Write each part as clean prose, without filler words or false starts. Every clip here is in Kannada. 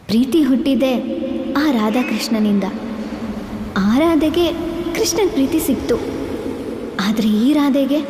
ಪ್ರೀತಿ ಹುಟ್ಟಿದೆ ಆ ರಾಧಾಕೃಷ್ಣನಿಂದ. ಆ ರಾಧೆಗೆ ಕೃಷ್ಣನ ಪ್ರೀತಿ ಸಿಕ್ತು, ಆದರೆ ಈ ರಾಧೆಗೆ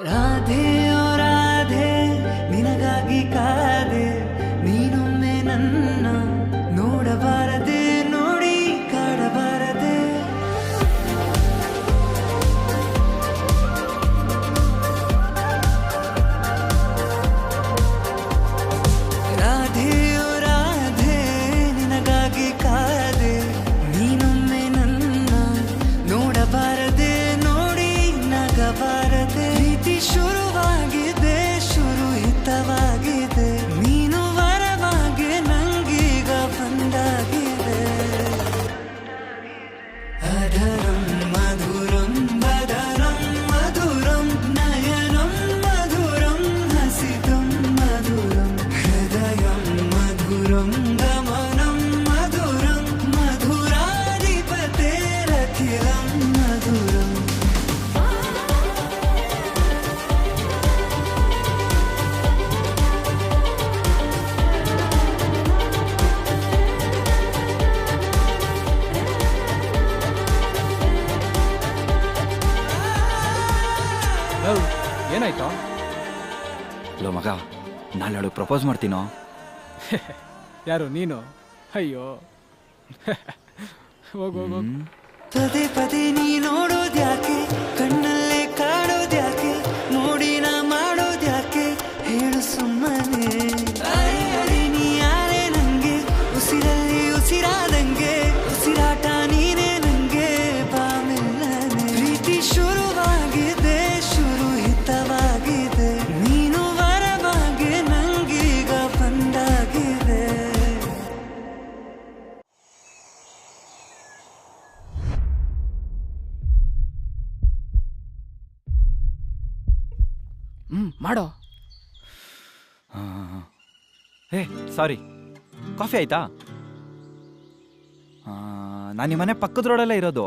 ರಾಧೆ ಓ ರಾಧೆ ನಿನಗಾಗಿ ಕಾದೆ, ನೀನೊಮ್ಮೆ ನನ್ನ ನೋಡಬಾರದೆ, ನೋಡಿ ಕಾಡಬಾರದೆ. ರಾಧೆ ಓ ರಾಧೆ ನಿನಗಾಗಿ ಕಾದೆ, ನೀನೊಮ್ಮೆ ನನ್ನ ನೋಡಬಾರದೆ, ನೋಡಿ ನಗಬಾರದೆ. ಶುರುವಾಗಿದೆ, ಶುರು ಹಿತವಾಗಿದೆ, ನೀನು ವರವಾಗಿ ನಂಗೀಗ ಬಂದಾಗಿದೆ. ಅಧರಂ ಮಧುರಂ ಬದರಂ ಮಧುರಂ ನಯನಂ ಮಧುರಂ ಹಸಿತಂ ಮಧುರಂ ಹೃದಯಂ ಮಧುರಂ ಗಮನಂ ಮಧುರಂ ಮಧುರಾಧಿಪತೇರಖಿಲಂ ಮಧುರಂ. ಏನಾಯ್ತು? ಲೋ ಮಗ, ನಾಳೆ ಪ್ರಪೋಸ್ ಮಾಡ್ತೀನೋ? ಯಾರು ನೀನು? ಅಯ್ಯೋ ಹೋಗೋಗೋ. ಪದೇ ಪದೇ ನೀ ನೋಡೋದ್ಯಾಕೆ, ಕಣ್ಣಲ್ಲೇ ಕಾಡೋದ್ಯಾಕೆ, ನೋಡಿ ನಾ ಮಾಡೋದ್ಯಾಕೆ, ಹೇಳು ಸುಮ್ಮನೆ. ಅರೆ ಅರೆ ನೀ ಯಾರೇ ನಂಗೆ, ಉಸಿರಲ್ಲಿ ಉಸಿರಾದಂಗೆ, ಉಸಿರಾಟ ನೀನೇ ನಂಗೆ, ಬಾಮೆಲ್ಲನೆ. ಪ್ರೀತಿ ಶುರುವಾಗಿದೆ, ಶುರು ಹಿತವಾಗಿದೆ, ನೀನು ವರವಾಗಿ ನಂಗೀಗ ಬಂದಾಗಿದೆ. ಮಾಡೋ. ಹೇ ಸಾರಿ, ಕಾಫಿ ಆಯ್ತಾ? ನಾನು ನಿಮ್ಮ ಮನೆ ಪಕ್ಕದ ರೋಡಲ್ಲೇ ಇರೋದು.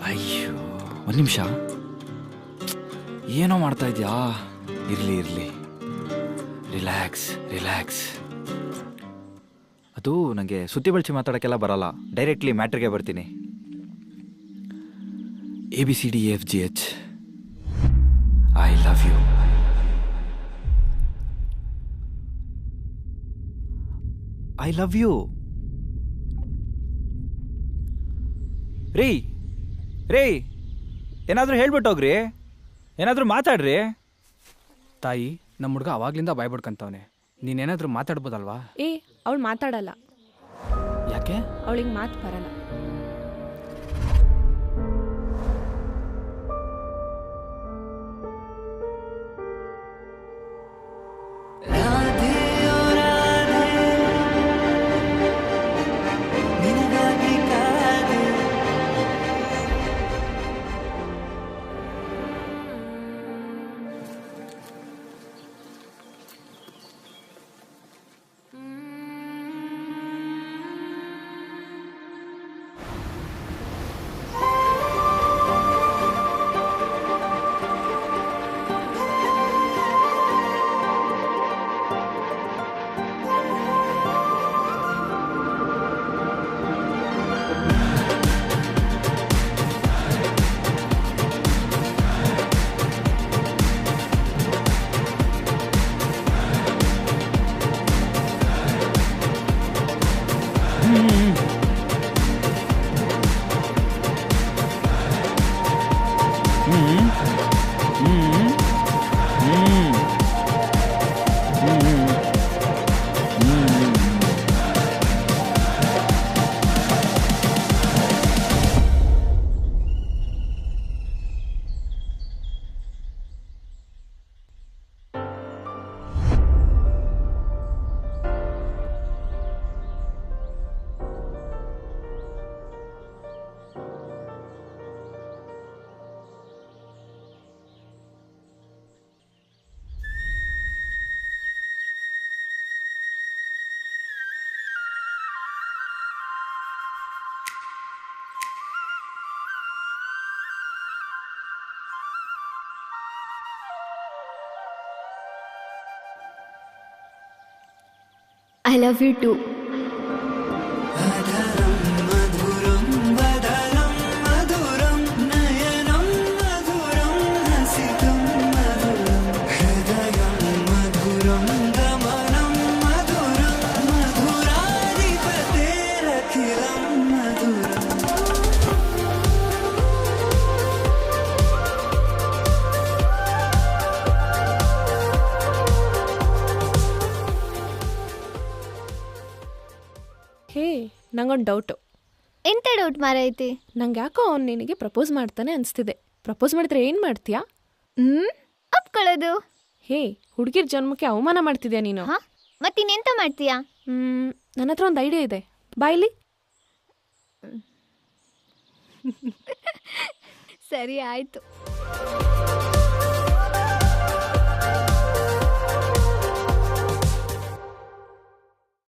ಅಯ್ಯೋ ಒಂದು ನಿಮಿಷ, ಏನೋ ಮಾಡ್ತಾ ಇದ್ಯಾ? ಇರಲಿ ಇರಲಿ, ರಿಲ್ಯಾಕ್ಸ್ ರಿಲ್ಯಾಕ್ಸ್. ಅದು ನನಗೆ ಸುತ್ತಿ ಬಳಸಿ ಮಾತಾಡೋಕ್ಕೆಲ್ಲ ಬರಲ್ಲ, ಡೈರೆಕ್ಟ್ಲಿ ಮ್ಯಾಟ್ರಿಗೆ ಬರ್ತೀನಿ. ABCDEFGH, I love you. I love you. ರೀ ರೀ, ಏನಾದರೂ ಹೇಳ್ಬಿಟ್ಟೋಗ್ರಿ, ಏನಾದರೂ ಮಾತಾಡ್ರಿ. ತಾಯಿ, ನಮ್ಮ ಹುಡುಗ ಅವಾಗ್ಲಿಂದ ಬಾಯ್ ಬಿಡ್ಕಂತವನೆ, ನೀನೇನಾದರೂ ಮಾತಾಡ್ಬೋದಲ್ವಾ? ಅವಳು ಮಾತಾಡಲ್ಲ. ಯಾಕೆ? ಅವಳಿಗೆ ಮಾತು ಬರಲ್ಲ. I love you too. अधरं मधुरं वदनं मधुरं नयनं मधुरं हसितं मधुरं हृदयं मधुरं गमनं मधुरं मधुराधिपतेरखिलं मधुरम्. ಹೇ ನಂಗೊಂದು ಡೌಟು. ಎಂತ ಡೌಟ್ ಮಾರೈತಿ? ನಂಗೆ ಯಾಕೋ ಅವ್ನು ನಿನಗೆ ಪ್ರಪೋಸ್ ಮಾಡ್ತಾನೆ ಅನಿಸ್ತಿದೆ. ಪ್ರಪೋಸ್ ಮಾಡಿದ್ರೆ ಏನು ಮಾಡ್ತೀಯಾ? ಒಪ್ಕೊಳ್ಳೋದು. ಹೇ, ಹುಡುಗಿರ ಜನ್ಮಕ್ಕೆ ಅವಮಾನ ಮಾಡ್ತಿದ್ಯಾ ನೀನು. ಹಾಂ, ಮತ್ತಿನ್ನೆಂತ ಮಾಡ್ತೀಯಾ? ನನ್ನ ಹತ್ರ ಒಂದು ಐಡಿಯಾ ಇದೆ, ಬಾಯ್ಲಿ. ಸರಿ ಆಯಿತು.